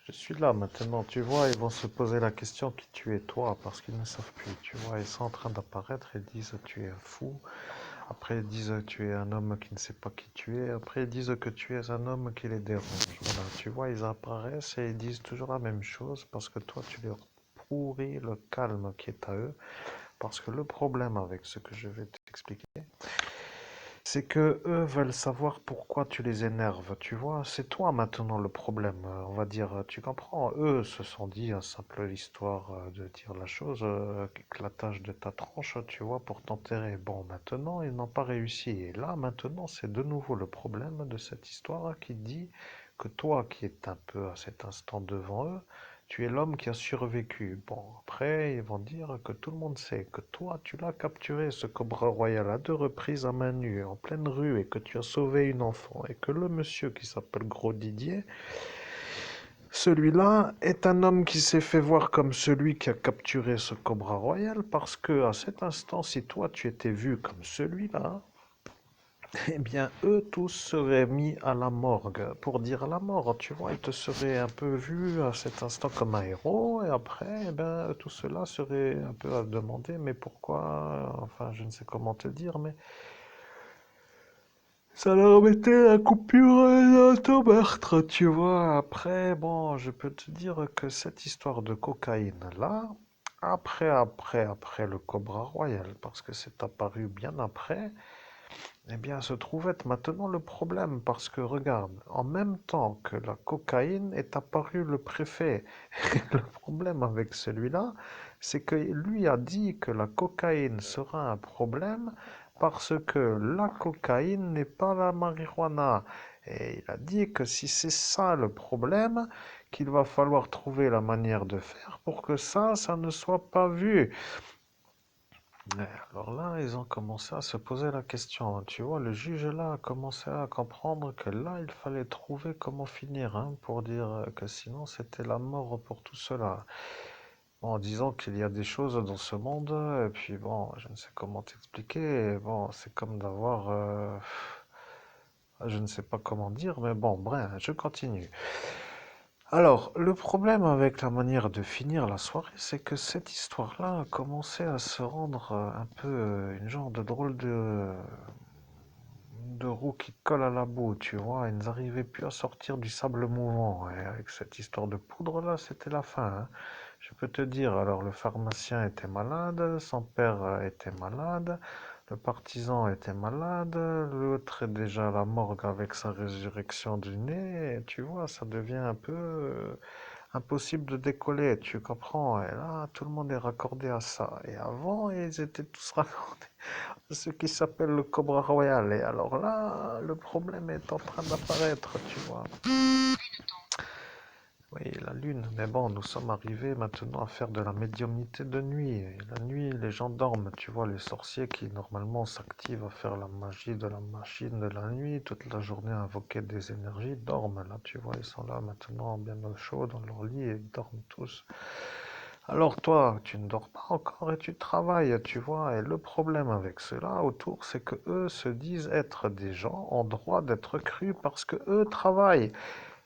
Je suis là maintenant, tu vois, ils vont se poser la question qui tu es toi, parce qu'ils ne savent plus, tu vois, ils sont en train d'apparaître et disent tu es un fou, après ils disent tu es un homme qui ne sait pas qui tu es, après ils disent que tu es un homme qui les dérange, voilà, tu vois, ils apparaissent et ils disent toujours la même chose, parce que toi tu leur pourris le calme qui est à eux, parce que le problème avec ce que je vais t'expliquer, c'est que eux veulent savoir pourquoi tu les énerves, tu vois. C'est toi maintenant le problème, on va dire. Tu comprends? Eux se sont dit une simple histoire de dire la chose, éclatage de ta tronche, tu vois, pour t'enterrer. Bon, maintenant, ils n'ont pas réussi. Et là, maintenant, c'est de nouveau le problème de cette histoire qui dit que toi, qui es un peu à cet instant devant eux, tu es l'homme qui a survécu. Bon, après, ils vont dire que tout le monde sait que toi, tu l'as capturé, ce cobra royal, à deux reprises à main nue, en pleine rue, et que tu as sauvé une enfant, et que le monsieur qui s'appelle Gros Didier, celui-là est un homme qui s'est fait voir comme celui qui a capturé ce cobra royal, parce que à cet instant, si toi tu étais vu comme celui-là, eh bien, eux tous seraient mis à la morgue. Pour dire à la mort, tu vois, ils te seraient un peu vus à cet instant comme un héros, et après, eh ben, tout cela serait un peu à demander, mais pourquoi, enfin, je ne sais comment te dire, mais ça leur mettait la coupure dans ton meurtre, tu vois. Après, bon, je peux te dire que cette histoire de cocaïne-là, après le Cobra Royal, parce que c'est apparu bien après, eh bien, se trouve être maintenant le problème, parce que regarde, en même temps que la cocaïne est apparu le préfet. Le problème avec celui-là, c'est que lui a dit que la cocaïne sera un problème parce que la cocaïne n'est pas la marijuana. Et il a dit que si c'est ça le problème, qu'il va falloir trouver la manière de faire pour que ça ne soit pas vu. Ouais, alors là, ils ont commencé à se poser la question, hein. Tu vois, le juge là a commencé à comprendre que là, il fallait trouver comment finir, hein, pour dire que sinon c'était la mort pour tout cela. Bon, en disant qu'il y a des choses dans ce monde, et puis bon, je ne sais comment t'expliquer, bon, c'est comme d'avoir, je ne sais pas comment dire, mais bon, bref, je continue. Alors, le problème avec la manière de finir la soirée, c'est que cette histoire-là a commencé à se rendre un peu une genre de drôle de roue qui colle à la boue, tu vois. Ils n'arrivaient plus à sortir du sable mouvant. Et avec cette histoire de poudre-là, c'était la fin, hein. Je peux te dire, alors le pharmacien était malade, son père était malade, le partisan était malade, l'autre est déjà à la morgue avec sa résurrection du nez, et tu vois, ça devient un peu impossible de décoller, tu comprends? Et là, tout le monde est raccordé à ça. Et avant, ils étaient tous raccordés à ce qui s'appelle le Cobra Royal. Et alors là, le problème est en train d'apparaître, tu vois. Oui, la lune. Mais bon, nous sommes arrivés maintenant à faire de la médiumnité de nuit. Et la nuit, les gens dorment. Tu vois, les sorciers qui normalement s'activent à faire la magie de la machine de la nuit, toute la journée à invoquer des énergies, dorment. Là, tu vois, ils sont là maintenant bien au chaud dans leur lit et ils dorment tous. Alors toi, tu ne dors pas encore et tu travailles, tu vois. Et le problème avec cela autour, c'est que eux se disent être des gens en droit d'être crus parce que eux travaillent.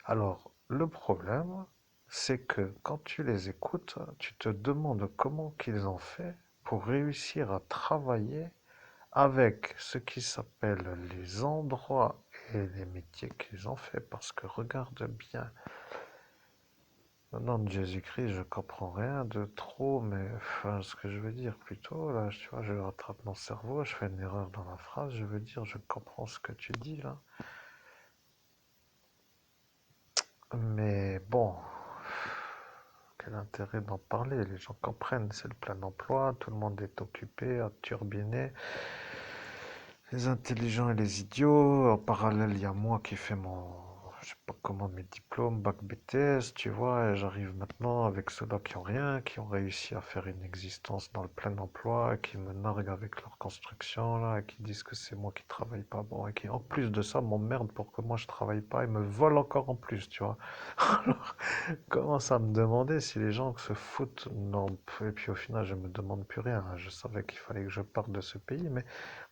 Alors, le problème, c'est que quand tu les écoutes, tu te demandes comment qu'ils ont fait pour réussir à travailler avec ce qui s'appelle les endroits et les métiers qu'ils ont fait. Parce que regarde bien, au nom de Jésus-Christ, je comprends rien de trop, mais enfin, ce que je veux dire plutôt, là, tu vois, je rattrape mon cerveau, je fais une erreur dans la phrase, je veux dire, je comprends ce que tu dis là. Mais bon, quel intérêt d'en parler? Les gens comprennent, c'est le plein emploi, tout le monde est occupé à turbiner. Les intelligents et les idiots. En parallèle, il y a moi qui fais je sais pas comment, mes diplômes, bac BTS, tu vois, et j'arrive maintenant avec ceux-là qui ont rien, qui ont réussi à faire une existence dans le plein emploi, qui me narguent avec leur construction, là, et qui disent que c'est moi qui travaille pas, bon, et qui, en plus de ça, m'emmerdent pour que moi je travaille pas, et me volent encore en plus, tu vois. Alors, commence à me demander si les gens se foutent, non, et puis au final, je me demande plus rien, hein. Je savais qu'il fallait que je parte de ce pays, mais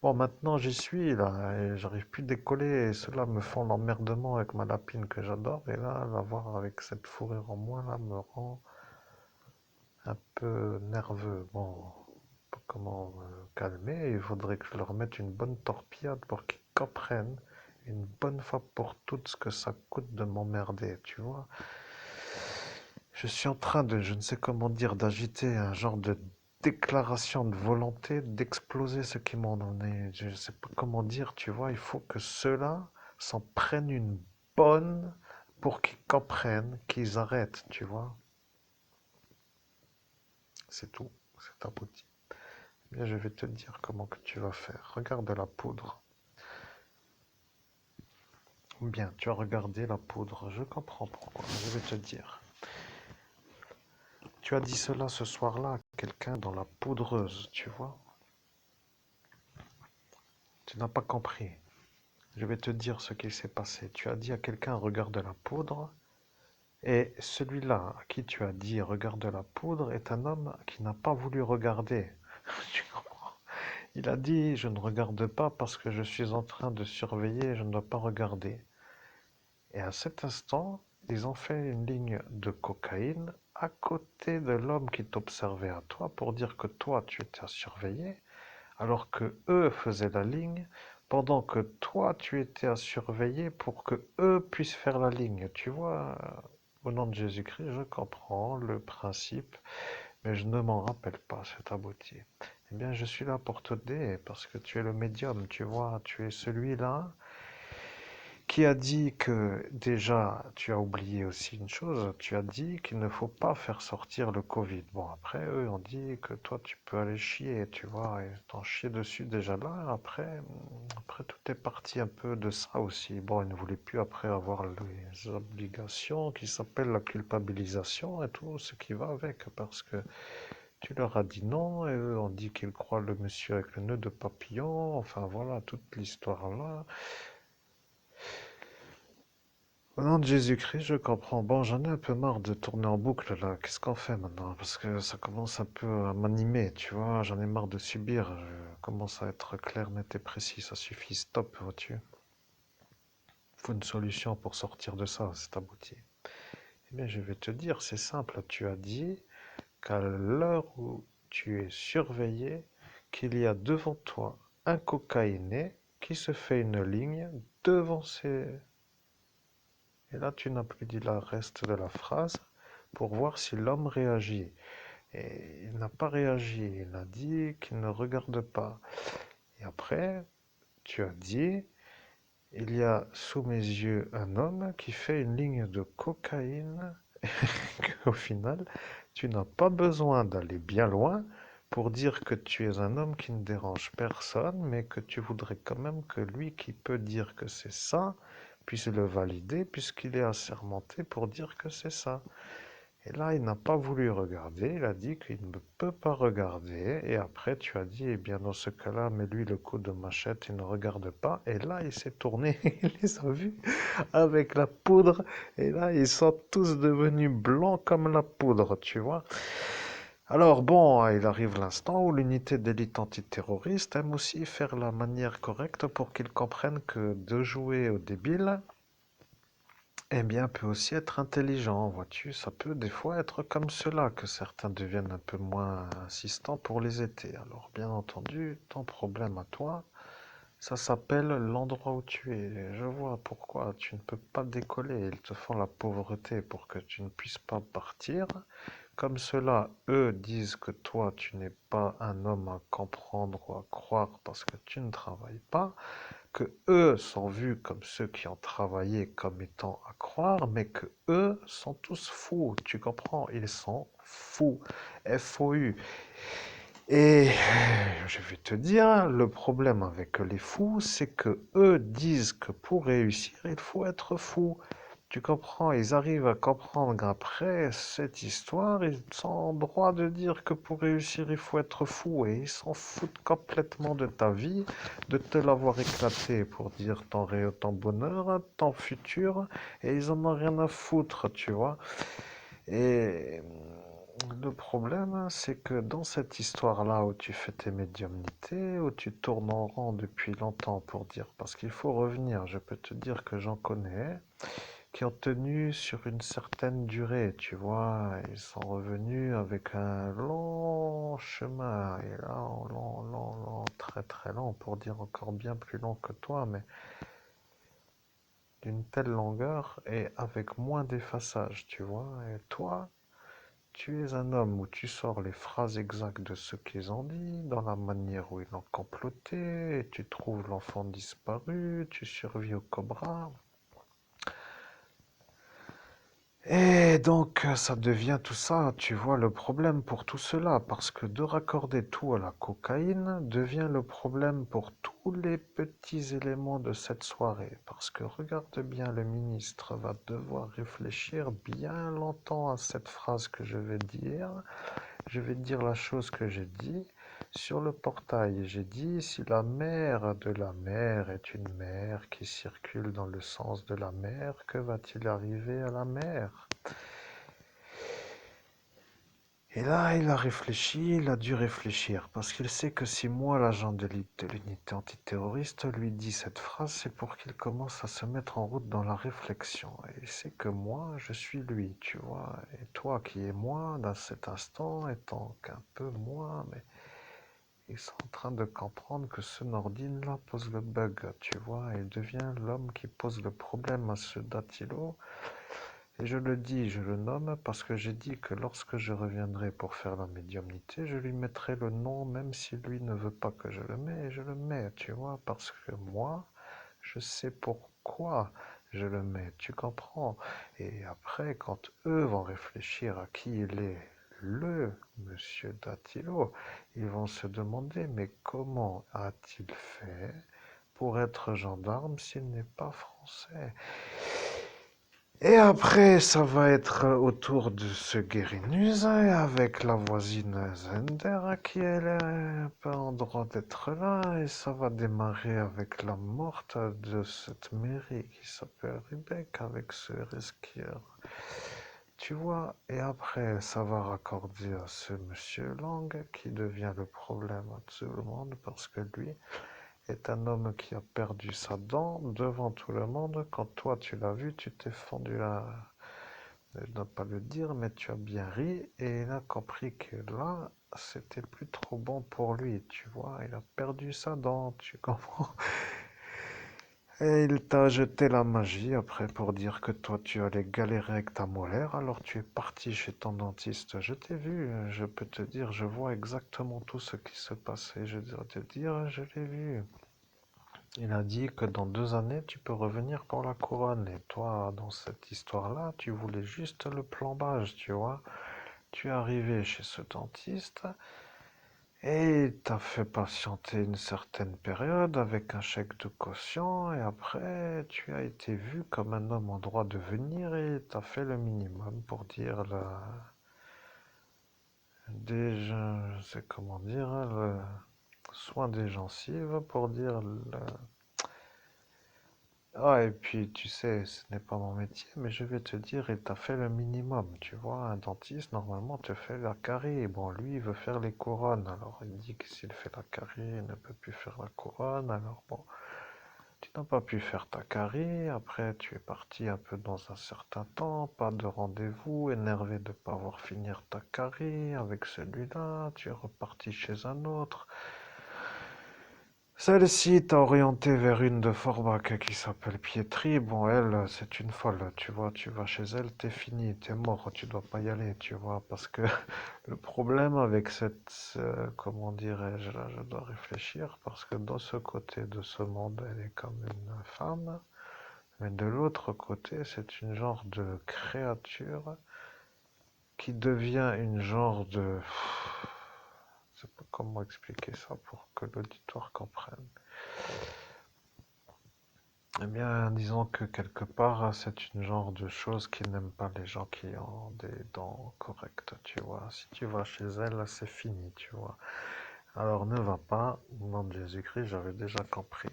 bon, maintenant j'y suis là, et j'arrive plus à décoller, et ceux-là me font l'emmerdement avec ma lapine cocaïne que j'adore, et là, la voir avec cette fourrure en moi, là, me rend un peu nerveux. Bon, pas comment me calmer, il faudrait que je leur mette une bonne torpillade pour qu'ils comprennent une bonne fois pour toutes ce que ça coûte de m'emmerder, tu vois. Je suis en train de, je ne sais comment dire, d'agiter un genre de déclaration de volonté d'exploser ce qui m'en est. Je ne sais pas comment dire, tu vois, il faut que ceux-là s'en prennent une bonne pour qu'ils comprennent, qu'ils arrêtent, tu vois. C'est tout, c'est abouti. Bien, je vais te dire comment que tu vas faire. Regarde la poudre. Bien, tu as regardé la poudre. Je comprends pourquoi. Je vais te dire. Tu as dit cela ce soir-là à quelqu'un dans la poudreuse, tu vois. Tu n'as pas compris. Je vais te dire ce qui s'est passé. Tu as dit à quelqu'un regarde la poudre. Et celui-là à qui tu as dit regarde la poudre est un homme qui n'a pas voulu regarder. Tu comprends? Il a dit je ne regarde pas parce que je suis en train de surveiller et je ne dois pas regarder. Et à cet instant, ils ont fait une ligne de cocaïne à côté de l'homme qui t'observait à toi pour dire que toi, tu étais à surveiller, alors que eux faisaient la ligne, pendant que toi, tu étais à surveiller pour que eux puissent faire la ligne. Tu vois, au nom de Jésus-Christ, je comprends le principe, mais je ne m'en rappelle pas, c'est abouti. Eh bien, je suis là pour t'aider parce que tu es le médium, tu vois, tu es celui-là qui a dit que déjà, tu as oublié aussi une chose, tu as dit qu'il ne faut pas faire sortir le Covid. Bon, après, eux ont dit que toi, tu peux aller chier, tu vois, et t'en chier dessus déjà là. Après, tout est parti un peu de ça aussi. Bon, ils ne voulaient plus après avoir les obligations qui s'appellent la culpabilisation et tout ce qui va avec, parce que tu leur as dit non, et eux ont dit qu'ils croient le monsieur avec le nœud de papillon, enfin voilà, toute l'histoire là. Au nom de Jésus-Christ, je comprends. Bon, j'en ai un peu marre de tourner en boucle là. Qu'est-ce qu'on fait maintenant? Parce que ça commence un peu à m'animer, tu vois. J'en ai marre de subir. Je commence à être clair, net et précis. Ça suffit, stop, vois-tu. Il faut une solution pour sortir de ça, c'est abouti. Eh bien, je vais te dire, c'est simple. Tu as dit qu'à l'heure où tu es surveillé, qu'il y a devant toi un cocaïné qui se fait une ligne devant ses... Et là, tu n'as plus dit le reste de la phrase pour voir si l'homme réagit. Et il n'a pas réagi, il a dit qu'il ne regarde pas. Et après, tu as dit, il y a sous mes yeux un homme qui fait une ligne de cocaïne, qu'au final, tu n'as pas besoin d'aller bien loin pour dire que tu es un homme qui ne dérange personne, mais que tu voudrais quand même que lui qui peut dire que c'est ça, puisse le valider puisqu'il est assermenté pour dire que c'est ça. Et là, il n'a pas voulu regarder, il a dit qu'il ne peut pas regarder. Et après, tu as dit, eh bien, dans ce cas-là, mets-lui le coup de machette, il ne regarde pas. Et là, il s'est tourné, il les a vus avec la poudre. Et là, ils sont tous devenus blancs comme la poudre, tu vois. Alors bon, il arrive l'instant où l'unité d'élite antiterroriste aime aussi faire la manière correcte pour qu'ils comprennent que de jouer au débile, eh bien, peut aussi être intelligent, vois-tu, ça peut des fois être comme cela, que certains deviennent un peu moins insistants pour les aider. Alors, bien entendu, ton problème à toi, ça s'appelle l'endroit où tu es. Je vois pourquoi tu ne peux pas décoller. Ils te font la pauvreté pour que tu ne puisses pas partir. Comme cela, eux disent que toi, tu n'es pas un homme à comprendre ou à croire parce que tu ne travailles pas, que eux sont vus comme ceux qui ont travaillé comme étant à croire, mais que eux sont tous fous. Tu comprends? Ils sont fous. F-O-U. Et je vais te dire, le problème avec les fous, c'est que eux disent que pour réussir, il faut être fou. Tu comprends? Ils arrivent à comprendre après cette histoire, ils sont en droit de dire que pour réussir, il faut être fou. Et ils s'en foutent complètement de ta vie, de te l'avoir éclaté pour dire ton bonheur, ton futur, et ils en ont rien à foutre, tu vois. Et le problème, c'est que dans cette histoire-là où tu fais tes médiumnités, où tu tournes en rond depuis longtemps pour dire, parce qu'il faut revenir, je peux te dire que j'en connais, qui ont tenu sur une certaine durée, tu vois. Ils sont revenus avec un long chemin, et là, long, long, long, très très long, pour dire encore bien plus long que toi, mais d'une telle longueur et avec moins d'effaçage, tu vois. Et toi, tu es un homme où tu sors les phrases exactes de ce qu'ils ont dit, dans la manière où ils l'ont comploté, et tu trouves l'enfant disparu, tu survis au Cobra. Et donc, ça devient tout ça, tu vois, le problème pour tout cela, parce que de raccorder tout à la cocaïne devient le problème pour tous les petits éléments de cette soirée. Parce que regarde bien, le ministre va devoir réfléchir bien longtemps à cette phrase que je vais dire. Je vais dire la chose que j'ai dit sur le portail. J'ai dit, si la mère de la mer est une mer qui circule dans le sens de la mer, que va-t-il arriver à la mer? Et là, il a réfléchi, il a dû réfléchir, parce qu'il sait que si moi, l'agent de l'unité antiterroriste, lui dit cette phrase, c'est pour qu'il commence à se mettre en route dans la réflexion. Et il sait que moi, je suis lui, tu vois. Et toi qui es moi, dans cet instant, étant qu'un peu moi, mais ils sont en train de comprendre que ce Nordine-là pose le bug, tu vois. Il devient l'homme qui pose le problème à ce Datilo. Et je le dis, je le nomme parce que j'ai dit que lorsque je reviendrai pour faire la médiumnité, je lui mettrai le nom, même si lui ne veut pas que je le mette, et je le mets, tu vois, parce que moi, je sais pourquoi je le mets, tu comprends? Et après, quand eux vont réfléchir à qui il est, le monsieur Dattilo, ils vont se demander, mais comment a-t-il fait pour être gendarme s'il n'est pas français? Et après, ça va être autour de ce Guérinus avec la voisine Zender qui elle est un peu en droit d'être là et ça va démarrer avec la morte de cette mairie qui s'appelle Rebecca avec ce risqueur. Tu vois, et après, ça va raccorder à ce monsieur Lang qui devient le problème à tout le monde parce que lui, est un homme qui a perdu sa dent devant tout le monde. Quand toi tu l'as vu, tu t'es fendu la... Je ne dois pas le dire, mais tu as bien ri et il a compris que là, c'était plus trop bon pour lui, tu vois. Il a perdu sa dent, tu comprends? Et il t'a jeté la magie après pour dire que toi tu allais galérer avec ta molaire, alors tu es parti chez ton dentiste. Je t'ai vu, je peux te dire, je vois exactement tout ce qui se passait. Je dois te dire, je l'ai vu. Il a dit que dans 2 années, tu peux revenir pour la couronne. Et toi, dans cette histoire-là, tu voulais juste le plombage, tu vois. Tu es arrivé chez ce dentiste et il t'a fait patienter une certaine période avec un chèque de caution. Et après, tu as été vu comme un homme en droit de venir et il t'a fait le minimum pour dire déjà, je sais comment dire, le soin des gencives pour dire Ah, et puis, tu sais, ce n'est pas mon métier, mais je vais te dire, il t'a fait le minimum. Tu vois, un dentiste, normalement, te fait la carie. Bon, lui, il veut faire les couronnes. Alors, il dit que s'il fait la carie, il ne peut plus faire la couronne. Alors, bon, tu n'as pas pu faire ta carie. Après, tu es parti un peu dans un certain temps, pas de rendez-vous, énervé de ne pas avoir finir ta carie avec celui-là. Tu es reparti chez un autre. Celle-ci t'a orienté vers une de Forbach qui s'appelle Pietri. Bon, elle, c'est une folle, tu vois. Tu vas chez elle, t'es fini, t'es mort, tu dois pas y aller, tu vois. Parce que le problème avec cette, comment dirais-je, là, je dois réfléchir, parce que dans ce côté de ce monde, elle est comme une femme, mais de l'autre côté, c'est une genre de créature qui devient une genre de... Je sais pas comment expliquer ça pour que l'auditoire comprenne. Eh bien, disons que quelque part, c'est une genre de chose qui n'aime pas les gens qui ont des dents correctes, tu vois. Si tu vas chez elle, c'est fini, tu vois. Alors ne va pas, au nom de Jésus-Christ, j'avais déjà compris.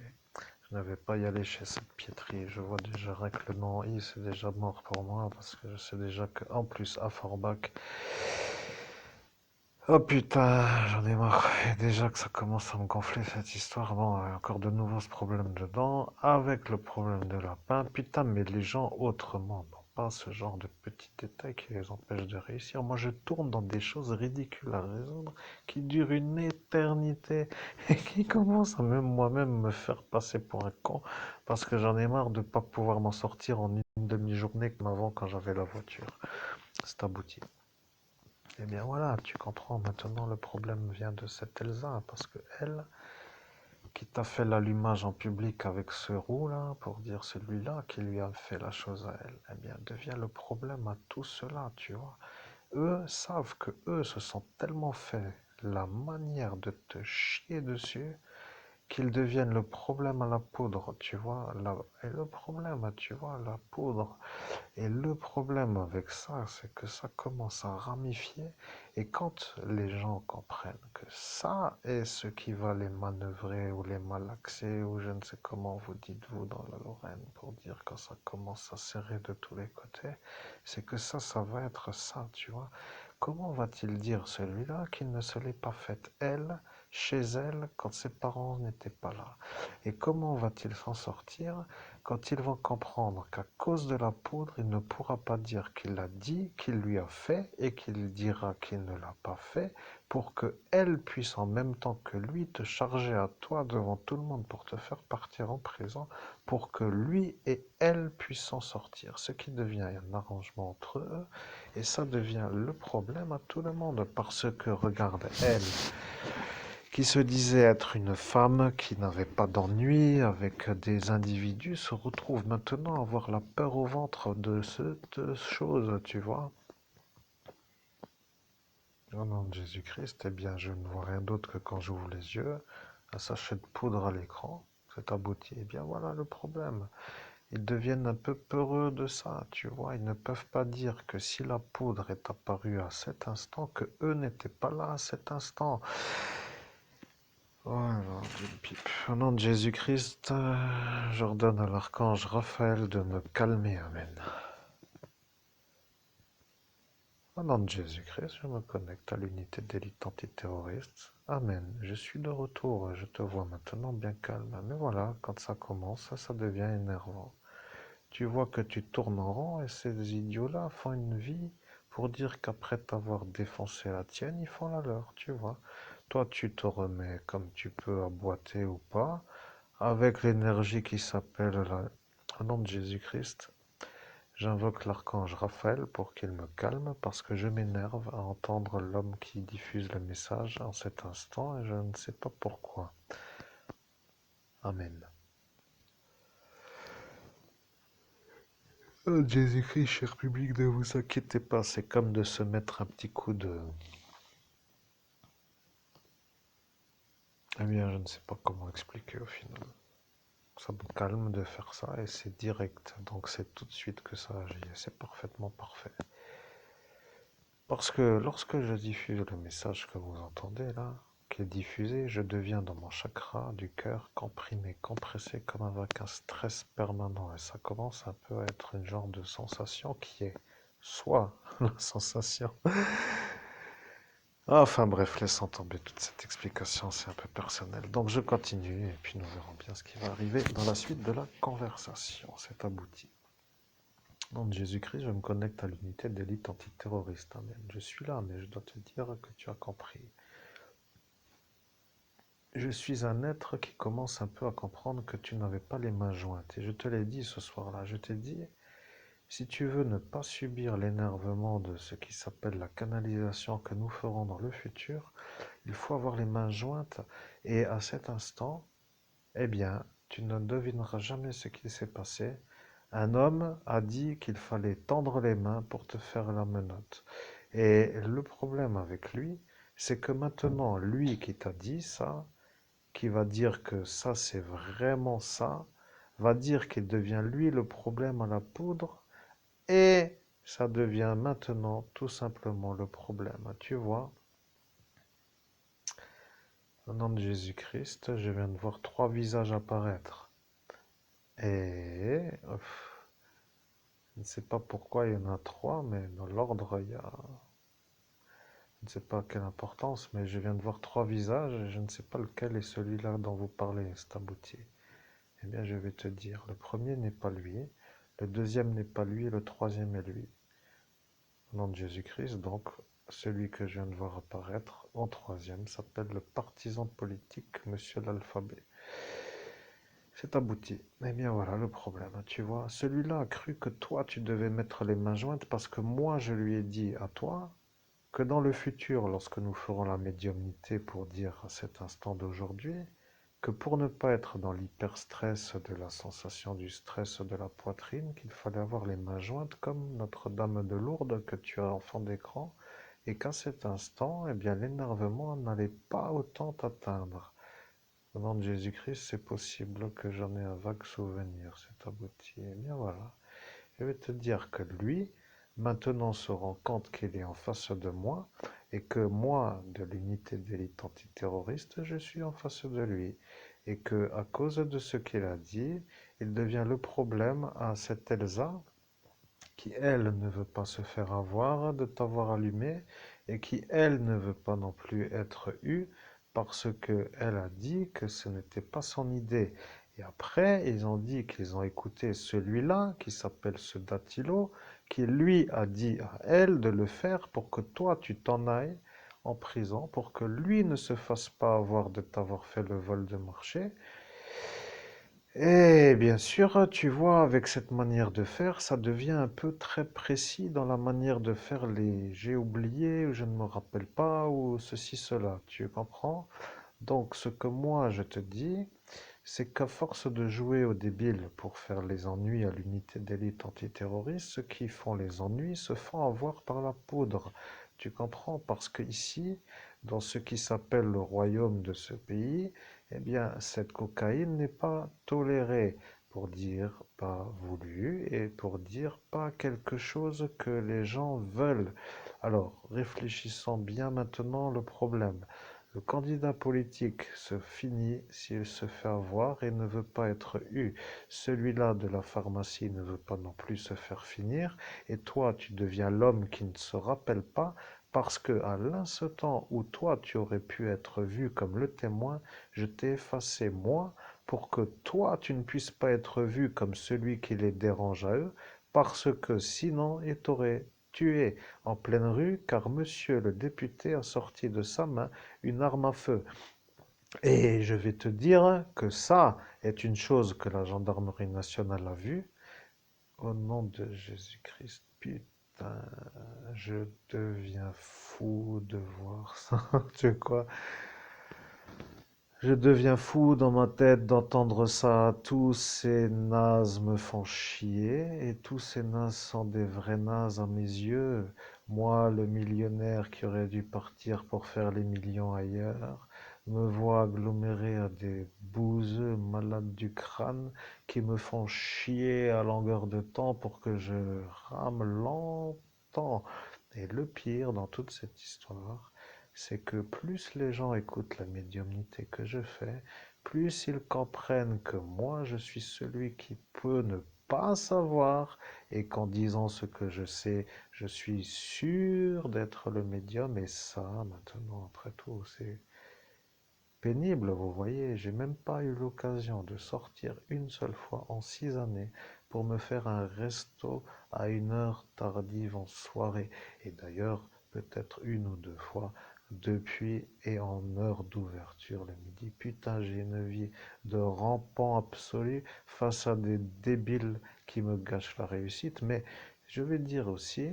Je ne vais pas y aller chez cette piéterie. Je vois déjà rien que le nom I, c'est déjà mort pour moi, parce que je sais déjà qu'en plus, à Forbach, Oh putain, j'en ai marre. Et déjà que ça commence à me gonfler cette histoire. Bon, encore de nouveau ce problème dedans. Avec le problème de lapin. Putain, mais les gens autrement n'ont pas ce genre de petits détails qui les empêchent de réussir. Moi, je tourne dans des choses ridicules à résoudre qui durent une éternité et qui commencent à même moi-même me faire passer pour un con parce que j'en ai marre de pas pouvoir m'en sortir en une demi-journée comme avant quand j'avais la voiture. C'est abouti. Eh bien voilà, tu comprends maintenant le problème vient de cette Elsa, parce que elle, qui t'a fait l'allumage en public avec ce roux là, pour dire celui-là qui lui a fait la chose à elle, eh bien devient le problème à tout cela, tu vois. Eux savent que eux se sont tellement fait la manière de te chier dessus qu'ils deviennent le problème à la poudre, tu vois. Et le problème, tu vois, la poudre, et le problème avec ça, c'est que ça commence à ramifier. Et quand les gens comprennent que ça est ce qui va les manœuvrer ou les malaxer, ou je ne sais comment vous dites-vous dans la Lorraine, pour dire quand ça commence à serrer de tous les côtés, c'est que ça va être ça, tu vois. Comment va-t-il dire celui-là qu'il ne se l'est pas faite, elle, chez elle, quand ses parents n'étaient pas là? Et comment va-t-il s'en sortir quand ils vont comprendre qu'à cause de la poudre, il ne pourra pas dire qu'il l'a dit, qu'il lui a fait, et qu'il dira qu'il ne l'a pas fait, pour que elle puisse en même temps que lui te charger à toi devant tout le monde pour te faire partir en prison, pour que lui et elle puissent s'en sortir. Ce qui devient un arrangement entre eux, et ça devient le problème à tout le monde, parce que regarde, elle, qui se disait être une femme qui n'avait pas d'ennui avec des individus, se retrouve maintenant à avoir la peur au ventre de cette chose, tu vois. Au nom de Jésus-Christ, eh bien, je ne vois rien d'autre que quand j'ouvre les yeux, un sachet de poudre à l'écran, c'est abouti. Eh bien, voilà le problème. Ils deviennent un peu peureux de ça, tu vois. Ils ne peuvent pas dire que si la poudre est apparue à cet instant, que eux n'étaient pas là à cet instant. Voilà, d'une pipe. Au nom de Jésus-Christ, j'ordonne à l'archange Raphaël de me calmer. Amen. Au nom de Jésus-Christ, je me connecte à l'unité d'élite antiterroriste. Amen. Je suis de retour. Je te vois maintenant bien calme. Mais voilà, quand ça commence, ça devient énervant. Tu vois que tu tournes en rond et ces idiots-là font une vie pour dire qu'après t'avoir défoncé la tienne, ils font la leur, tu vois. Toi, tu te remets comme tu peux à boiter ou pas, avec l'énergie qui s'appelle la... Au nom de Jésus-Christ, j'invoque l'archange Raphaël pour qu'il me calme parce que je m'énerve à entendre l'homme qui diffuse le message en cet instant et je ne sais pas pourquoi. Amen. Oh, Jésus-Christ, cher public, ne vous inquiétez pas, c'est comme de se mettre un petit coup de... Eh bien, je ne sais pas comment expliquer au final. Ça me calme de faire ça et c'est direct. Donc c'est tout de suite que ça agit et c'est parfaitement parfait. Parce que lorsque je diffuse le message que vous entendez là, qui est diffusé, je deviens dans mon chakra du cœur comprimé, compressé comme avec un stress permanent. Et ça commence un peu à être une genre de sensation qui est soit la sensation. Enfin bref, laissons tomber toute cette explication, c'est un peu personnel. Donc je continue et puis nous verrons bien ce qui va arriver dans la suite de la conversation. C'est abouti. Au nom de Jésus-Christ, je me connecte à l'unité d'élite antiterroriste. Amen. Je suis là, mais je dois te dire que tu as compris. Je suis un être qui commence un peu à comprendre que tu n'avais pas les mains jointes. Et je te l'ai dit ce soir-là. Je t'ai dit, si tu veux ne pas subir l'énervement de ce qui s'appelle la canalisation que nous ferons dans le futur, il faut avoir les mains jointes. Et à cet instant, eh bien, tu ne devineras jamais ce qui s'est passé. Un homme a dit qu'il fallait tendre les mains pour te faire la menotte. Et le problème avec lui, c'est que maintenant, lui qui t'a dit ça, qui va dire que ça c'est vraiment ça, va dire qu'il devient lui le problème à la poudre, et ça devient maintenant tout simplement le problème. Tu vois, au nom de Jésus-Christ, je viens de voir 3 visages apparaître. Et je ne sais pas pourquoi il y en a 3, mais dans l'ordre, il y a Je ne sais pas quelle importance, mais je viens de voir trois visages et je ne sais pas lequel est celui-là dont vous parlez, cet abouti. Eh bien, je vais te dire, le premier n'est pas lui, le deuxième n'est pas lui, et le troisième est lui. Au nom de Jésus-Christ, donc, celui que je viens de voir apparaître en troisième s'appelle le partisan politique, Monsieur l'Alphabet. C'est abouti. Eh bien voilà le problème, tu vois. Celui-là a cru que toi tu devais mettre les mains jointes parce que moi je lui ai dit à toi que dans le futur, lorsque nous ferons la médiumnité pour dire à cet instant d'aujourd'hui, que pour ne pas être dans l'hyperstress de la sensation du stress de la poitrine, qu'il fallait avoir les mains jointes comme Notre-Dame de Lourdes que tu as en fond d'écran, et qu'à cet instant, eh bien, l'énervement n'allait pas autant t'atteindre. Au nom de Jésus-Christ, c'est possible que j'en ai un vague souvenir, c'est abouti. Eh bien voilà, je vais te dire que lui, maintenant se rend compte qu'il est en face de moi et que moi, de l'unité d'élite antiterroriste, je suis en face de lui. Et que à cause de ce qu'il a dit, il devient le problème à cette Elsa qui, elle, ne veut pas se faire avoir de t'avoir allumé et qui, elle, ne veut pas non plus être eue parce qu'elle a dit que ce n'était pas son idée. Et après, ils ont dit qu'ils ont écouté celui-là, qui s'appelle ce Datilo, qui lui a dit à elle de le faire pour que toi, tu t'en ailles en prison, pour que lui ne se fasse pas avoir de t'avoir fait le vol de marché. Et bien sûr, tu vois, avec cette manière de faire, ça devient un peu très précis dans la manière de faire les j'ai oublié ou je ne me rappelle pas ou ceci, cela. Tu comprends? Donc, ce que moi je te dis, c'est qu'à force de jouer au débile pour faire les ennuis à l'unité d'élite antiterroriste, ceux qui font les ennuis se font avoir par la poudre. Tu comprends? Parce que ici, dans ce qui s'appelle le royaume de ce pays, eh bien, cette cocaïne n'est pas tolérée, pour dire pas voulu et pour dire pas quelque chose que les gens veulent. Alors, réfléchissons bien maintenant le problème. Le candidat politique se finit s'il se fait avoir et ne veut pas être eu. Celui-là de la pharmacie ne veut pas non plus se faire finir. Et toi, tu deviens l'homme qui ne se rappelle pas parce que à l'instant où toi, tu aurais pu être vu comme le témoin, je t'ai effacé moi pour que toi, tu ne puisses pas être vu comme celui qui les dérange à eux parce que sinon, il t'aurait tué en pleine rue car monsieur le député a sorti de sa main une arme à feu. Et je vais te dire que ça est une chose que la gendarmerie nationale a vue. Au nom de Jésus-Christ, putain, je deviens fou de voir ça. Tu sais quoi? Je deviens fou dans ma tête d'entendre ça. Tous ces nazes me font chier et tous ces nazes sont des vrais nazes à mes yeux. Moi, le millionnaire qui aurait dû partir pour faire les millions ailleurs, me voit aggloméré à des bouseux malades du crâne qui me font chier à longueur de temps pour que je rame longtemps. Et le pire dans toute cette histoire, c'est que plus les gens écoutent la médiumnité que je fais, plus ils comprennent que moi je suis celui qui peut ne pas savoir et qu'en disant ce que je sais, je suis sûr d'être le médium et ça, maintenant, après tout, c'est pénible, vous voyez. J'ai même pas eu l'occasion de sortir une seule fois en 6 années pour me faire un resto à une heure tardive en soirée. Et d'ailleurs, peut-être une ou deux fois depuis et en heure d'ouverture le midi. Putain, j'ai une vie de rampant absolu face à des débiles qui me gâchent la réussite. Mais je vais dire aussi,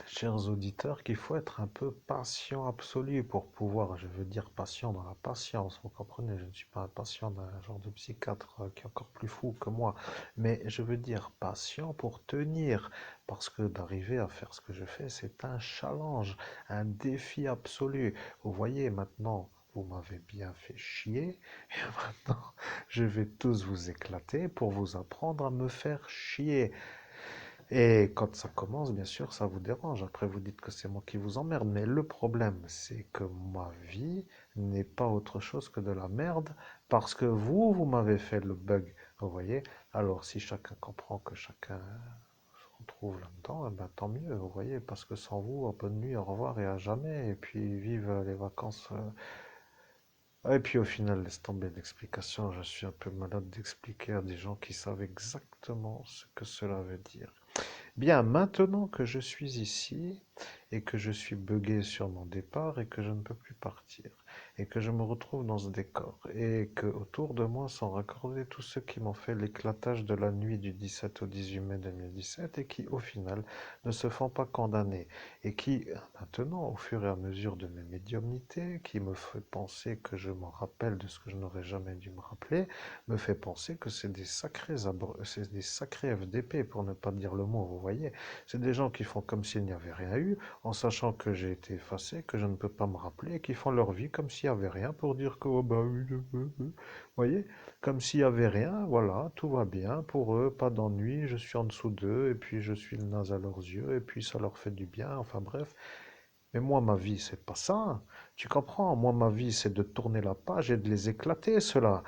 chers auditeurs, qu'il faut être un peu patient absolu pour pouvoir, je veux dire patient dans la patience, vous comprenez, je ne suis pas un patient d'un genre de psychiatre qui est encore plus fou que moi, mais je veux dire patient pour tenir, parce que d'arriver à faire ce que je fais, c'est un challenge, un défi absolu. Vous voyez maintenant, vous m'avez bien fait chier, et maintenant je vais tous vous éclater pour vous apprendre à me faire chier. Et quand ça commence, bien sûr, ça vous dérange. Après, vous dites que c'est moi qui vous emmerde. Mais le problème, c'est que ma vie n'est pas autre chose que de la merde parce que vous m'avez fait le bug. Vous voyez? Alors, si chacun comprend que chacun retrouve là-dedans, eh ben, tant mieux, vous voyez, parce que sans vous, bonne nuit, au revoir et à jamais, et puis vive les vacances. Et puis au final, laisse tomber l'explication, je suis un peu malade d'expliquer à des gens qui savent exactement ce que cela veut dire. Bien, maintenant que je suis ici et que je suis buggé sur mon départ et que je ne peux plus partir et que je me retrouve dans ce décor et que autour de moi sont raccordés tous ceux qui m'ont fait l'éclatage de la nuit du 17 au 18 mai 2017 et qui au final ne se font pas condamner et qui maintenant au fur et à mesure de mes médiumnités qui me fait penser que je m'en rappelle de ce que je n'aurais jamais dû me rappeler me fait penser que c'est c'est des sacrés FDP, pour ne pas dire le mot, vous voyez. C'est des gens qui font comme s'il n'y avait rien eu, en sachant que j'ai été effacé, que je ne peux pas me rappeler, et qui font leur vie comme s'il n'y avait rien, pour dire que, oh bah oui, vous voyez, comme s'il n'y avait rien, voilà, tout va bien, pour eux, pas d'ennui, je suis en dessous d'eux, et puis je suis le naze à leurs yeux, et puis ça leur fait du bien, enfin bref. Mais moi, ma vie, c'est pas ça. Tu comprends? Moi, ma vie, c'est de tourner la page et de les éclater, ceux-là.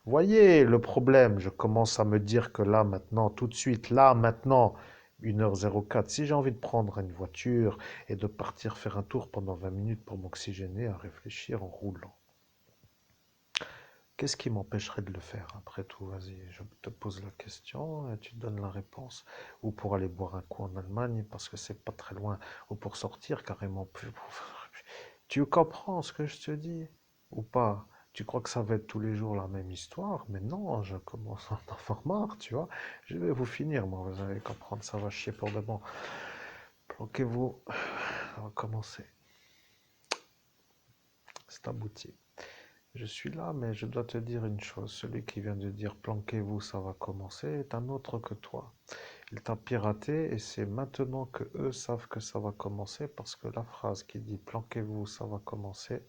Voyez le problème, je commence à me dire que là, maintenant, tout de suite, là, maintenant, 1h04, si j'ai envie de prendre une voiture et de partir faire un tour pendant 20 minutes pour m'oxygéner, à réfléchir en roulant, qu'est-ce qui m'empêcherait de le faire après tout? Vas-y, je te pose la question et tu donnes la réponse. Ou pour aller boire un coup en Allemagne parce que c'est pas très loin. Ou pour sortir carrément. Tu comprends ce que je te dis? Ou pas? Tu crois que ça va être tous les jours la même histoire? Mais non, je commence à en avoir marre, tu vois. Je vais vous finir, moi, vous allez comprendre, ça va chier pour de bon. Planquez-vous, ça va commencer. C'est abouti. Je suis là, mais je dois te dire une chose. Celui qui vient de dire planquez-vous, ça va commencer, est un autre que toi. Il t'a piraté et c'est maintenant que eux savent que ça va commencer parce que la phrase qui dit planquez-vous, ça va commencer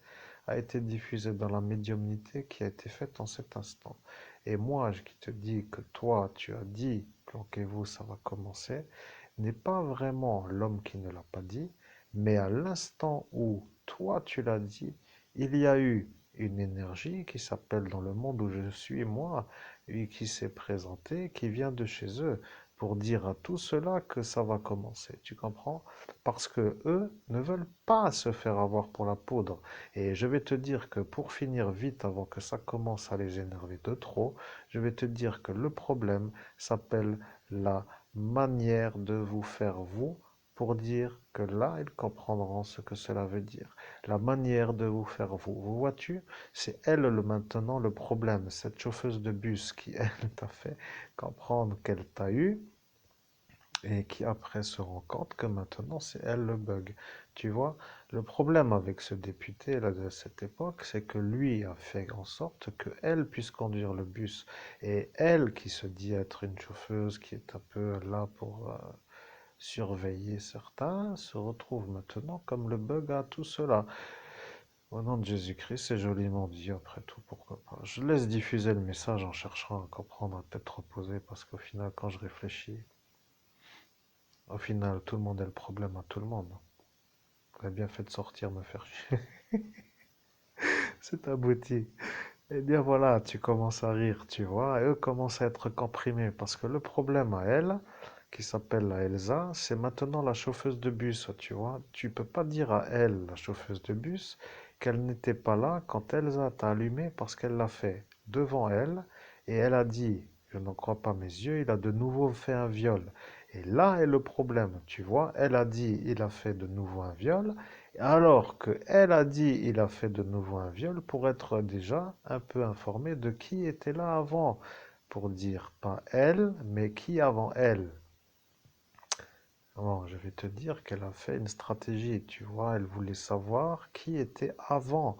a été diffusée dans la médiumnité qui a été faite en cet instant. Et moi, qui te dis que toi, tu as dit planquez-vous, ça va commencer, n'est pas vraiment l'homme qui ne l'a pas dit, mais à l'instant où toi, tu l'as dit, il y a eu une énergie qui s'appelle dans le monde où je suis moi, et qui s'est présentée, qui vient de chez eux pour dire à tout cela que ça va commencer. Tu comprends? Parce que eux ne veulent pas se faire avoir pour la poudre. Et je vais te dire que pour finir vite avant que ça commence à les énerver de trop, je vais te dire que le problème s'appelle la manière de vous faire vous pour dire que là, ils comprendront ce que cela veut dire. La manière de vous faire vous. Vous vois-tu? C'est elle le maintenant le problème, cette chauffeuse de bus qui, elle, t'a fait comprendre qu'elle t'a eu et qui après se rend compte que maintenant c'est elle le bug. Tu vois, le problème avec ce député là de cette époque, c'est que lui a fait en sorte que elle puisse conduire le bus et elle qui se dit être une chauffeuse qui est un peu là pour surveiller certains, se retrouve maintenant comme le bug à tout cela. Au nom de Jésus-Christ, c'est joliment dit, après tout, pourquoi pas. Je laisse diffuser le message en cherchant à comprendre, à tête reposée, parce qu'au final, quand je réfléchis, au final, tout le monde est le problème à tout le monde. Vous avez bien fait de sortir, me faire chier. C'est abouti. Eh bien voilà, tu commences à rire, tu vois, et eux commencent à être comprimés, parce que le problème à elle, qui s'appelle la Elsa, c'est maintenant la chauffeuse de bus, tu vois. Tu peux pas dire à elle, la chauffeuse de bus, qu'elle n'était pas là quand Elsa t'a allumé parce qu'elle l'a fait devant elle, et elle a dit, je n'en crois pas mes yeux, il a de nouveau fait un viol. Et là est le problème, tu vois, elle a dit, il a fait de nouveau un viol, alors que elle a dit il a fait de nouveau un viol pour être déjà un peu informé de qui était là avant. Pour dire pas elle, mais qui avant elle. Bon, je vais te dire qu'elle a fait une stratégie, tu vois, elle voulait savoir qui était avant.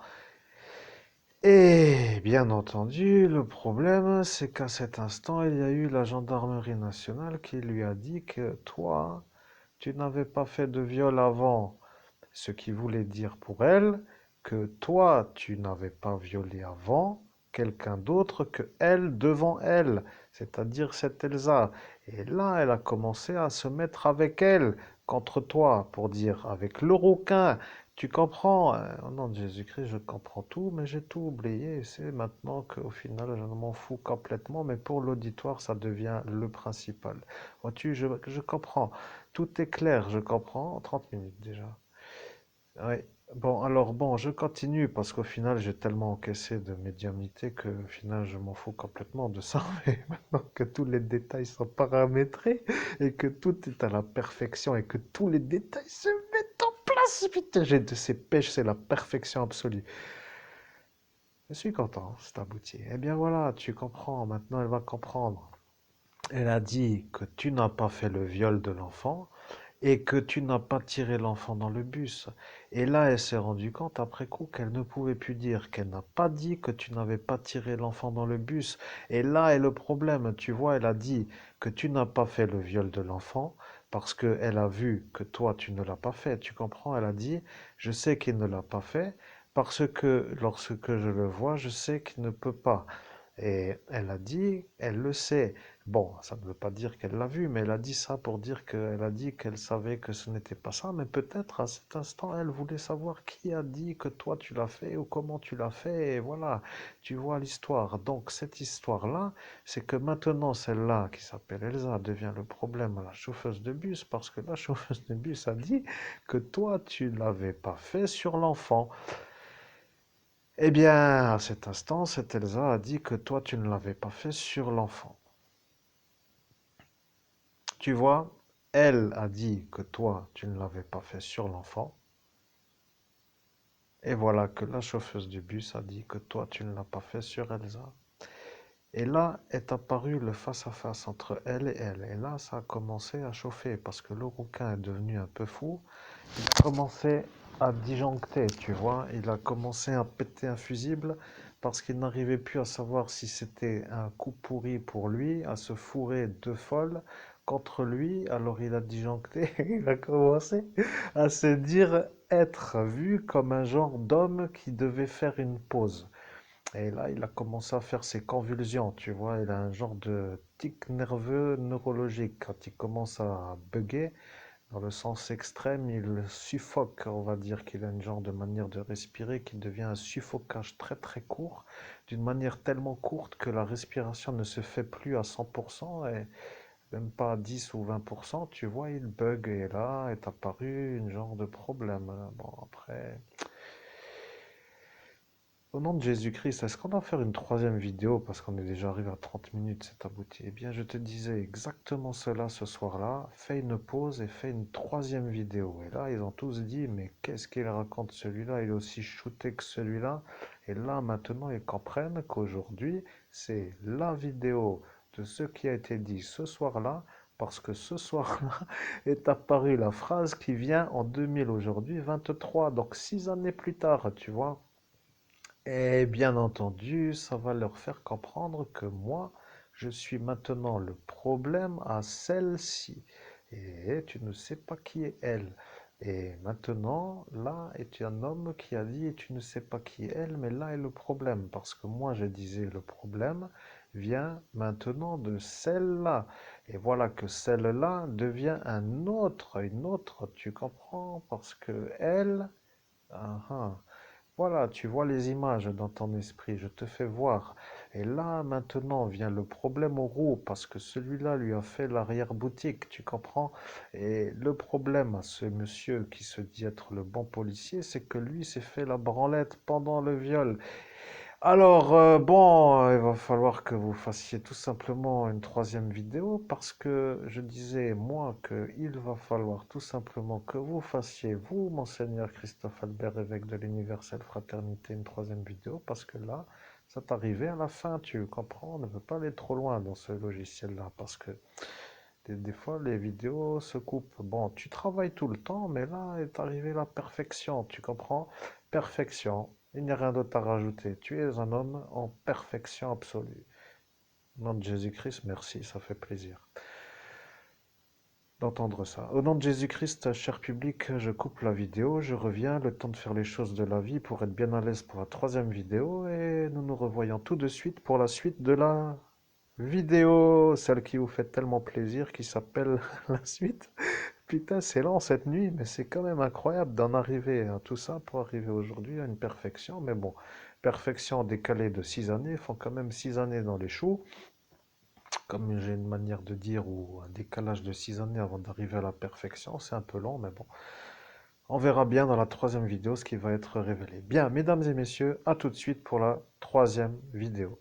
Et bien entendu, le problème, c'est qu'à cet instant, il y a eu la gendarmerie nationale qui lui a dit que toi, tu n'avais pas fait de viol avant. Ce qui voulait dire pour elle que toi, tu n'avais pas violé avant quelqu'un d'autre que elle devant elle, c'est-à-dire cette Elsa. Et là, elle a commencé à se mettre avec elle contre toi pour dire avec le rouquin Tu comprends, au nom de Jésus-Christ, je comprends tout, mais j'ai tout oublié. C'est maintenant qu'au final, je m'en fous complètement, mais pour l'auditoire, ça devient le principal. Vois-tu, je comprends. Tout est clair, je comprends. 30 minutes déjà. Oui. Bon, alors bon, je continue parce qu'au final, j'ai tellement encaissé de médiumnité que au final, je m'en fous complètement de ça. Mais maintenant que tous les détails sont paramétrés et que tout est à la perfection et que tous les détails se mettent en place, putain, j'ai de ces pêches, c'est la perfection absolue. Je suis content, c'est abouti. Eh bien voilà, tu comprends, maintenant elle va comprendre. Elle a dit que tu n'as pas fait le viol de l'enfant et que tu n'as pas tiré l'enfant dans le bus. Et là, elle s'est rendue compte après coup qu'elle ne pouvait plus dire, qu'elle n'a pas dit que tu n'avais pas tiré l'enfant dans le bus. Et là est le problème, tu vois, elle a dit que tu n'as pas fait le viol de l'enfant parce qu'elle a vu que toi, tu ne l'as pas fait. Tu comprends? Elle a dit, je sais qu'il ne l'a pas fait parce que lorsque je le vois, je sais qu'il ne peut pas. Et elle a dit, elle le sait. Bon, ça ne veut pas dire qu'elle l'a vu, mais elle a dit ça pour dire qu'elle a dit qu'elle savait que ce n'était pas ça. Mais peut-être à cet instant, elle voulait savoir qui a dit que toi tu l'as fait ou comment tu l'as fait. Et voilà, tu vois l'histoire. Donc cette histoire-là, c'est que maintenant celle-là qui s'appelle Elsa devient le problème à la chauffeuse de bus parce que la chauffeuse de bus a dit que toi tu l'avais pas fait sur l'enfant. Eh bien, à cet instant, cette Elsa a dit que toi tu ne l'avais pas fait sur l'enfant. Tu vois, elle a dit que toi, tu ne l'avais pas fait sur l'enfant. Et voilà que la chauffeuse du bus a dit que toi, tu ne l'as pas fait sur Elsa. Et là est apparu le face-à-face entre elle et elle. Et là, ça a commencé à chauffer parce que le rouquin est devenu un peu fou. Il a commencé à disjoncter, tu vois. Il a commencé à péter un fusible parce qu'il n'arrivait plus à savoir si c'était un coup pourri pour lui, à se fourrer deux folles contre lui. Alors il a disjoncté, il a commencé à se dire être vu comme un genre d'homme qui devait faire une pause. Et là, il a commencé à faire ses convulsions, tu vois. Il a un genre de tic nerveux neurologique. Quand il commence à bugger, dans le sens extrême, il suffoque, on va dire qu'il a une genre de manière de respirer qui devient un suffocage très très court, d'une manière tellement courte que la respiration ne se fait plus à 100% et même pas à 10 ou 20%, tu vois, il bug et là est apparu une genre de problème. Bon, après, au nom de Jésus-Christ, est-ce qu'on va faire une troisième vidéo parce qu'on est déjà arrivé à 30 minutes, c'est abouti? Eh bien, je te disais exactement cela ce soir-là. Fais une pause et fais une troisième vidéo. Et là, ils ont tous dit, mais qu'est-ce qu'il raconte celui-là? Il est aussi shooté que celui-là. Et là, maintenant, ils comprennent qu'aujourd'hui, c'est la vidéo de ce qui a été dit ce soir-là. Parce que ce soir-là est apparue la phrase qui vient en 2000 aujourd'hui, 23, donc 6 années plus tard, tu vois. Et bien entendu, ça va leur faire comprendre que moi, je suis maintenant le problème à celle-ci. Et tu ne sais pas qui est elle. Et maintenant, là est un homme qui a dit, et tu ne sais pas qui est elle, mais là est le problème. Parce que moi, je disais, le problème vient maintenant de celle-là. Et voilà que celle-là devient une autre, tu comprends? Parce que elle, ah, ah, voilà, tu vois les images dans ton esprit, je te fais voir. Et là, maintenant, vient le problème au roux, parce que celui-là lui a fait l'arrière-boutique, tu comprends? Et le problème à ce monsieur qui se dit être le bon policier, c'est que lui s'est fait la branlette pendant le viol. Alors, bon, il va falloir que vous fassiez tout simplement une troisième vidéo parce que je disais, moi, qu'il va falloir tout simplement que vous fassiez, vous, Monseigneur Christophe Albert, évêque de l'Universelle Fraternité, une troisième vidéo parce que là, ça t'arrivait à la fin, tu comprends? On ne veut pas aller trop loin dans ce logiciel-là parce que des fois, les vidéos se coupent. Bon, tu travailles tout le temps, mais là est arrivée la perfection, tu comprends? Perfection. Il n'y a rien d'autre à rajouter. Tu es un homme en perfection absolue. Au nom de Jésus-Christ, merci, ça fait plaisir d'entendre ça. Au nom de Jésus-Christ, cher public, je coupe la vidéo, je reviens, le temps de faire les choses de la vie pour être bien à l'aise pour la troisième vidéo, et nous nous revoyons tout de suite pour la suite de la vidéo, celle qui vous fait tellement plaisir, qui s'appelle la suite Putain, c'est lent cette nuit, mais c'est quand même incroyable d'en arriver à tout ça pour arriver aujourd'hui à une perfection. Mais bon, perfection décalée de 6 années, il faut quand même 6 années dans les choux. Comme j'ai une manière de dire, ou un décalage de 6 années avant d'arriver à la perfection, c'est un peu long, mais bon. On verra bien dans la troisième vidéo ce qui va être révélé. Bien, mesdames et messieurs, à tout de suite pour la troisième vidéo.